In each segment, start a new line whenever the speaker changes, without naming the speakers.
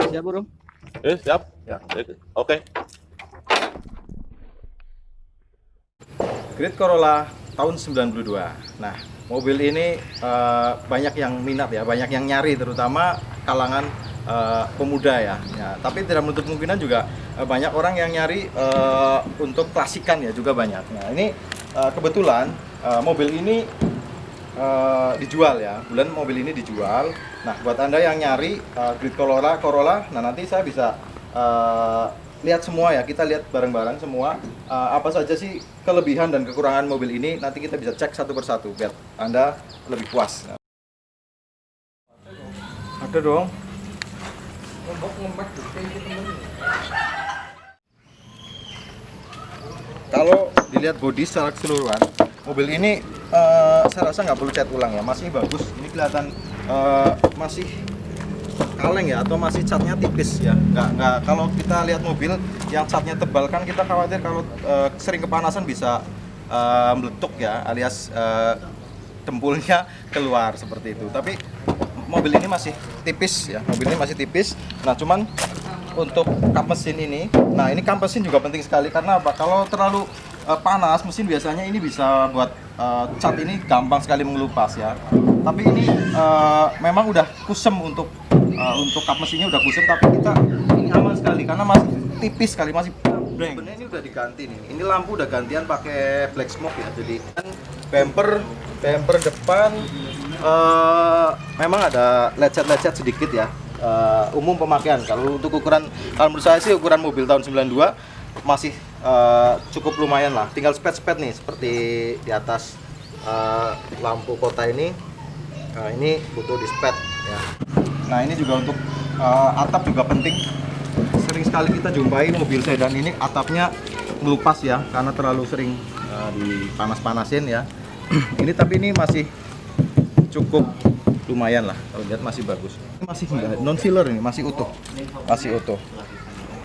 Siap, Bro?
Siap.
Ya.
Oke.
Great Corolla tahun 92. Nah, mobil ini banyak yang minat ya, banyak yang nyari, terutama kalangan pemuda ya. Tapi tidak menutup kemungkinan juga banyak orang yang nyari untuk klasikan ya, juga banyak. Nah, ini kebetulan mobil ini dijual ya, bulan mobil ini dijual. Nah, buat Anda yang nyari Great Corolla, nah nanti saya bisa lihat semua ya, kita lihat bareng-bareng semua apa saja sih kelebihan dan kekurangan mobil ini. Nanti kita bisa cek satu persatu biar Anda lebih puas. Ada dong. Kalau dilihat bodi secara keseluruhan, mobil ini saya rasa nggak perlu cat ulang ya, masih bagus. Ini kelihatan masih kaleng ya, atau masih catnya tipis ya. Nggak kalau kita lihat mobil yang catnya tebal kan kita khawatir kalau sering kepanasan bisa meletuk ya, alias dempulnya keluar seperti itu. Tapi mobil ini masih tipis ya, mobil ini masih tipis. Nah, cuman untuk kap mesin ini, nah ini kap mesin juga penting sekali karena apa? Kalau terlalu panas mesin biasanya ini bisa buat cat ini gampang sekali mengelupas ya. Tapi ini memang udah kusem untuk kap mesinnya udah kusem, tapi kita ini aman sekali karena masih tipis sekali, masih breng. Sebenarnya ini udah diganti nih. Ini lampu udah gantian pakai black smoke ya. Jadi bumper depan memang ada lecet-lecet sedikit ya. Umum pemakaian. Kalau untuk ukuran, kalau menurut saya sih ukuran mobil tahun 92 masih cukup lumayan lah. Tinggal spet-spet nih seperti di atas lampu kota ini. Nah, ini butuh di spet ya. Nah, ini juga untuk atap juga penting. Sering sekali kita jumpai mobil sedan ini atapnya melupas ya karena terlalu sering dipanas-panasin ya. Ini tapi ini masih cukup lumayan lah, kalau lihat masih bagus. Ini masih non filler, ini masih utuh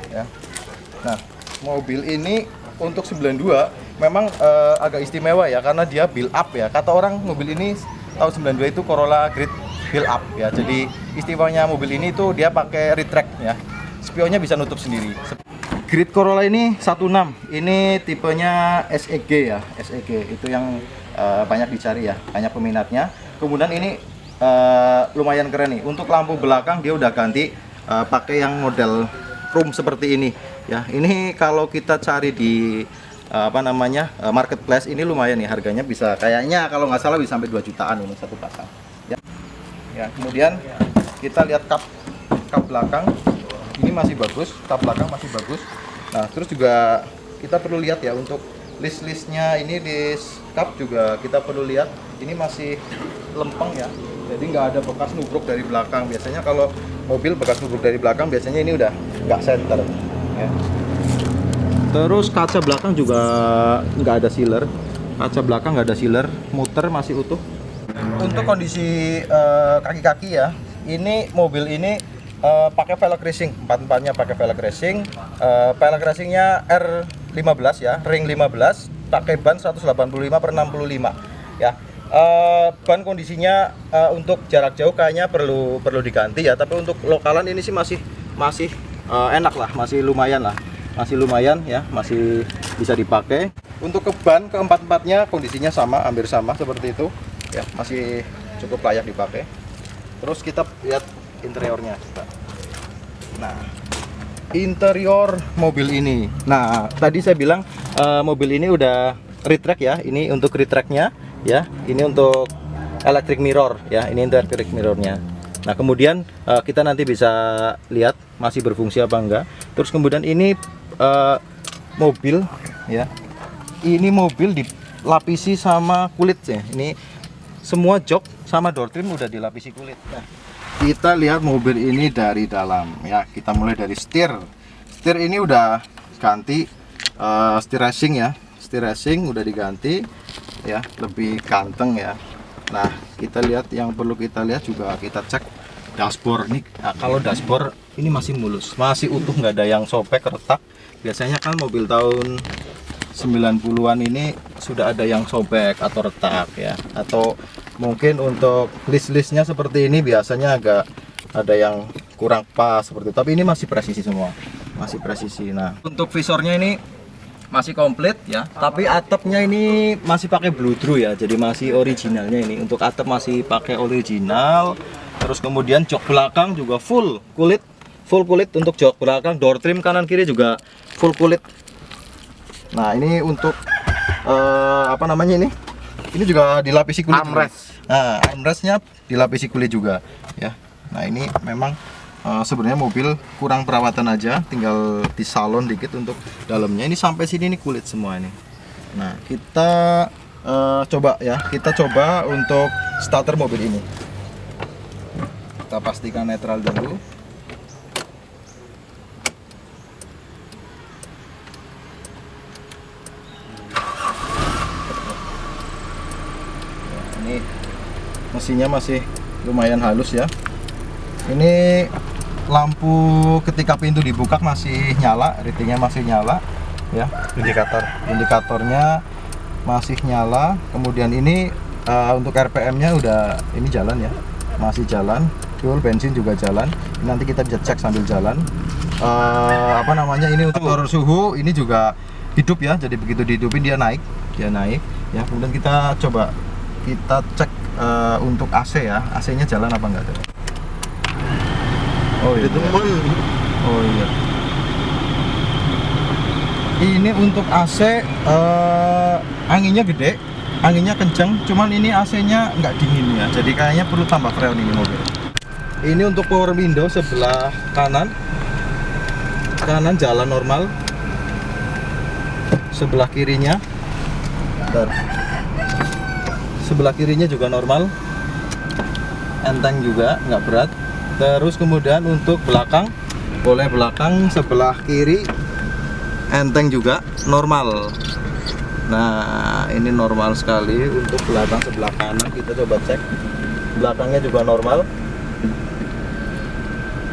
ya. Nah, mobil ini untuk 92 memang agak istimewa ya karena dia build up ya. Kata orang mobil ini tahun 92 itu Corolla Great build up ya. Jadi istimewanya mobil ini tuh dia pakai retract ya. Spionnya bisa nutup sendiri. Great Corolla ini 16. Ini tipenya SEG ya. SEG itu yang banyak dicari ya, banyak peminatnya. Kemudian ini lumayan keren nih. Untuk lampu belakang dia udah ganti pakai yang model chrome seperti ini ya. Ini kalau kita cari di marketplace ini lumayan nih harganya, bisa kayaknya kalau nggak salah bisa sampai 2 jutaan ini satu pasang ya. Ya, kemudian kita lihat kap belakang ini masih bagus, kap belakang masih bagus. Nah, terus juga kita perlu lihat ya untuk list-listnya, ini list kap juga kita perlu lihat ini masih lempeng ya, jadi nggak ada bekas nubruk dari belakang. Biasanya kalau mobil bekas nubruk dari belakang biasanya ini udah nggak center ya. Terus kaca belakang juga nggak ada sealer, kaca belakang nggak ada sealer, muter masih utuh. Untuk kondisi kaki-kaki ya, ini mobil ini pakai velg racing, empat-empatnya pakai velg racing. Velg racingnya R15 ya, ring 15, pakai ban 185/65 ya. Ban kondisinya untuk jarak jauh kayaknya perlu diganti ya, tapi untuk lokalan ini sih masih enak lah, masih lumayan ya, masih bisa dipakai. Untuk ke ban keempat-empatnya kondisinya sama, hampir sama seperti itu ya, masih cukup layak dipakai. Terus kita lihat interiornya. Nah, interior mobil ini. Nah, tadi saya bilang mobil ini udah retract ya. Ini untuk retractnya ya. Ini untuk electric mirror ya. Ini electric mirrornya. Nah kemudian kita nanti bisa lihat masih berfungsi apa enggak. Terus kemudian ini mobil ya, ini mobil dilapisi sama kulit ya. Ini semua jok sama door trim udah dilapisi kulit. Nah, kita lihat mobil ini dari dalam ya. Kita mulai dari setir ini udah ganti setir racing ya. Setir racing udah diganti ya, lebih ganteng ya. Nah kita lihat, yang perlu kita lihat juga, kita cek dashboard nih. Nah, kalau dashboard ini masih mulus, masih utuh, nggak ada yang sobek retak. Biasanya kan mobil tahun 90-an ini sudah ada yang sobek atau retak ya, atau mungkin untuk list-listnya seperti ini biasanya agak ada yang kurang pas seperti itu. Tapi ini masih presisi semua, masih presisi. Nah untuk visornya ini masih komplit ya, tapi atapnya ini masih pakai bludru ya, jadi masih originalnya. Ini untuk atap masih pakai original. Terus kemudian jok belakang juga full kulit untuk jok belakang. Door trim kanan kiri juga full kulit. Nah ini untuk apa namanya ini juga dilapisi kulit.
Armrest.
Nah armrestnya dilapisi kulit juga ya. Nah ini memang sebenarnya mobil kurang perawatan aja, tinggal di salon dikit untuk dalamnya. Ini sampai sini ini kulit semua ini. Nah kita coba ya, kita coba untuk starter mobil ini. Kita pastikan netral dulu. Nah, ini mesinnya masih lumayan halus ya. Ini lampu ketika pintu dibuka masih nyala, ratingnya masih nyala ya, indikatornya masih nyala. Kemudian ini untuk RPM-nya udah ini jalan ya, masih jalan. Fuel bensin juga jalan. Ini nanti kita bisa cek sambil jalan. Apa namanya, ini untuk atur suhu ini juga hidup ya, jadi begitu dihidupin dia naik ya. Kemudian kita coba kita cek untuk AC ya, AC-nya jalan apa enggak tuh. Oh iya. Oh iya. Ini untuk AC anginnya gede, anginnya kenceng, cuman ini AC-nya nggak dingin ya. Jadi kayaknya perlu tambah freon ini mobil. Ini untuk power window sebelah kanan jalan normal. Sebelah kirinya, sebelah kirinya juga normal, enteng juga, nggak berat. Terus kemudian untuk belakang, boleh belakang sebelah kiri enteng juga, normal. Nah ini normal sekali. Untuk belakang sebelah kanan kita coba cek, belakangnya juga normal,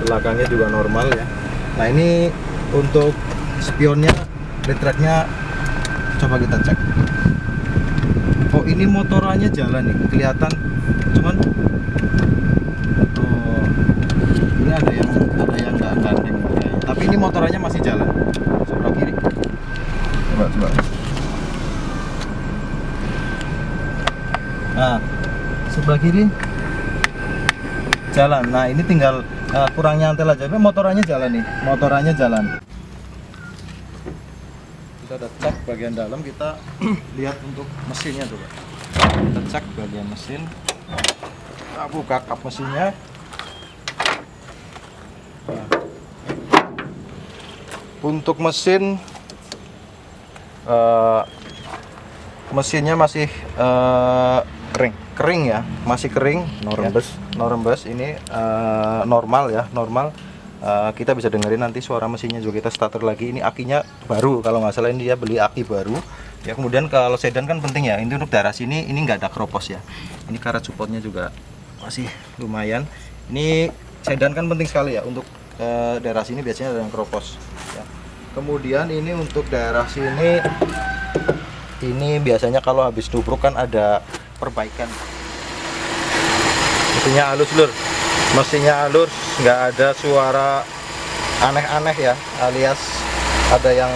belakangnya juga normal ya. Nah ini untuk spionnya, retract-nya coba kita cek. Oh ini motorannya jalan nih, kelihatan, cuman ini ada yang nggak gandeng kayaknya. Tapi ini motorannya masih jalan. Sebelah kiri, coba. Nah sebelah kiri jalan. Nah ini tinggal kurang nyantel aja, tapi motorannya jalan nih, motorannya jalan. Kita udah cek bagian dalam, kita lihat untuk mesinnya coba. Kita cek bagian mesin, kita buka kap mesinnya. Nah, untuk mesin, mesinnya masih kering ya, masih kering, no rembes. Ini normal ya, normal. Kita bisa dengerin nanti suara mesinnya juga. Kita starter lagi. Ini akinya baru, kalau nggak salah ini dia beli aki baru ya. Kemudian kalau sedan kan penting ya, ini untuk daerah sini ini nggak ada keropos ya. Ini karet supportnya juga masih lumayan. Ini sedan kan penting sekali ya, untuk daerah sini biasanya ada yang keropos ya. Kemudian ini untuk daerah sini, ini biasanya kalau habis nubruk kan ada perbaikan. Mesinnya halus lur, mesinnya halus, nggak ada suara aneh-aneh ya, alias ada yang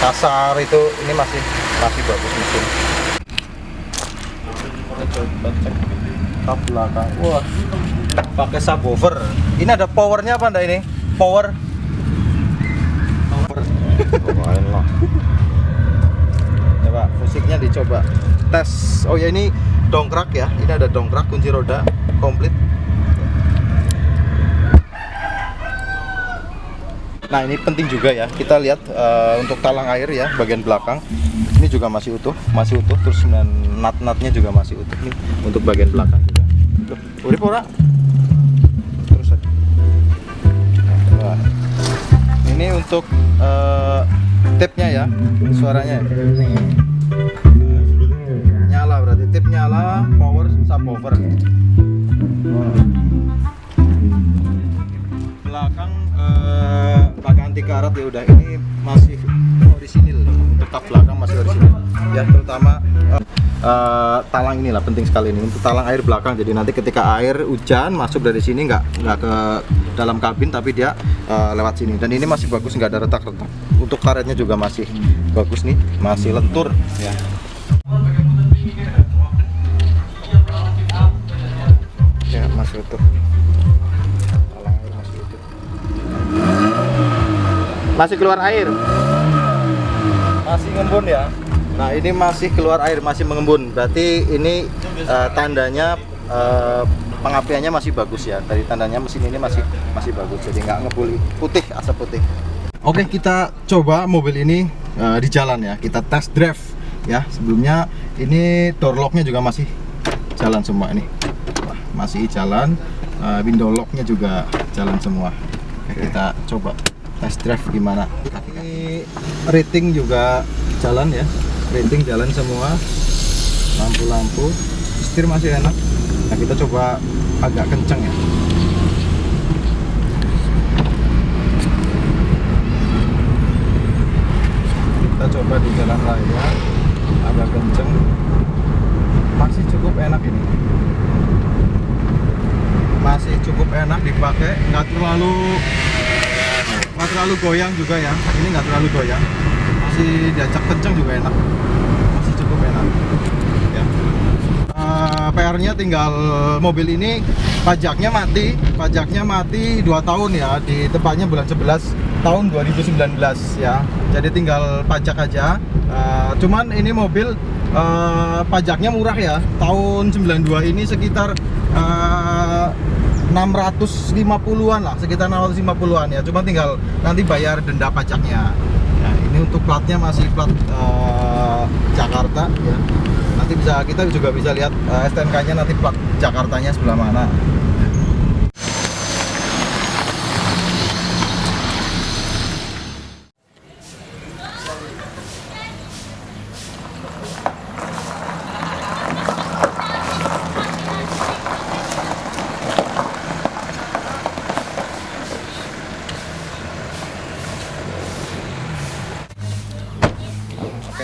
kasar itu. Ini masih bagus mesin. Coba cek kap belakang. Wah, pakai subwoofer. Ini ada powernya apa enggak ini? Power. Lumayan lah. Coba musiknya dicoba. Tes. Oh ya ini dongkrak ya. Ini ada dongkrak, kunci roda komplit. Nah ini penting juga ya, kita lihat untuk talang air ya bagian belakang ini juga masih utuh, terus nut-nutnya juga masih utuh nih untuk bagian belakang juga. Loh, urip ora? Terus aja. Nah, ini untuk tipnya ya, suaranya. Nyala berarti tip nyala, power subwoofer. Belakang pakai anti karat ya udah, ini masih orisinil untuk kap belakang masih orisinil ya, terutama talang inilah penting sekali ini untuk talang air belakang. Jadi nanti ketika air hujan masuk dari sini nggak ke dalam kabin tapi dia lewat sini, dan ini masih bagus, nggak ada retak-retak. Untuk karetnya juga masih bagus nih, masih lentur ya. Ya masih utuh. Masih keluar air, masih ngembun ya. Nah ini masih keluar air, masih mengembun, berarti ini tandanya pengapiannya masih bagus ya. Dari tandanya mesin ini masih bagus, jadi nggak ngebul putih, asap putih. Oke, kita coba mobil ini di jalan ya, kita test drive ya. Sebelumnya ini door locknya juga masih jalan semua ini. Wah, masih jalan, window locknya juga jalan semua. Oke, kita coba test drive gimana. Ini rating juga jalan ya, rating jalan semua, lampu-lampu, setir masih enak. Nah kita coba agak kenceng ya. Kita coba di jalan raya agak kenceng, masih cukup enak ini, masih cukup enak dipakai, nggak terlalu goyang juga ya. Ini nggak terlalu goyang, masih diajak kenceng juga enak, masih cukup enak ya. PR-nya tinggal mobil ini pajaknya mati 2 tahun ya, di tepatnya bulan 11 tahun 2019 ya. Jadi tinggal pajak aja. Cuman ini mobil pajaknya murah ya, tahun 92 ini sekitar 650-an lah, sekitar 650-an ya. Cuma tinggal nanti bayar denda pajaknya. Nah, ini untuk platnya masih plat Jakarta ya. Nanti kita juga bisa lihat STNK-nya nanti plat Jakartanya sebelah mana.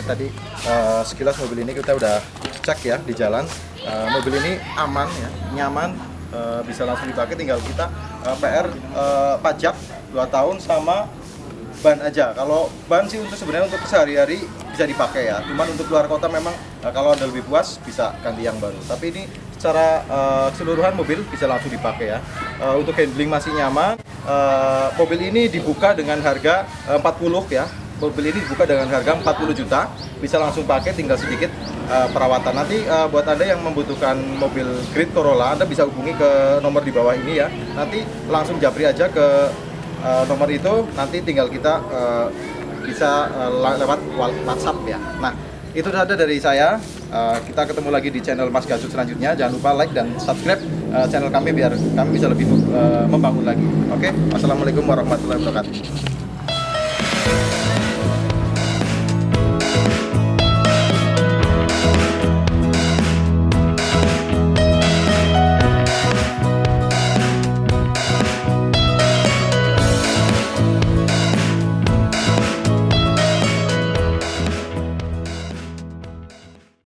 Tadi sekilas mobil ini kita udah cek ya di jalan. Mobil ini aman ya, nyaman, bisa langsung dipakai. Tinggal kita PR pajak 2 tahun sama ban aja. Kalau ban sih sebenarnya untuk sehari-hari bisa dipakai ya. Cuman untuk keluar kota memang kalau Anda lebih puas bisa ganti yang baru. Tapi ini secara keseluruhan mobil bisa langsung dipakai ya. Untuk handling masih nyaman. Mobil ini dibuka dengan harga 40 ya. Mobil ini dibuka dengan harga 40 juta, bisa langsung pakai, tinggal sedikit perawatan. Nanti buat Anda yang membutuhkan mobil Grid Corolla, Anda bisa hubungi ke nomor di bawah ini ya. Nanti langsung japri aja ke nomor itu, nanti tinggal kita bisa lewat WhatsApp ya. Nah, itu saja dari saya. Kita ketemu lagi di channel Mas Gajut selanjutnya. Jangan lupa like dan subscribe channel kami biar kami bisa lebih membangun lagi. Oke, wassalamualaikum warahmatullahi wabarakatuh.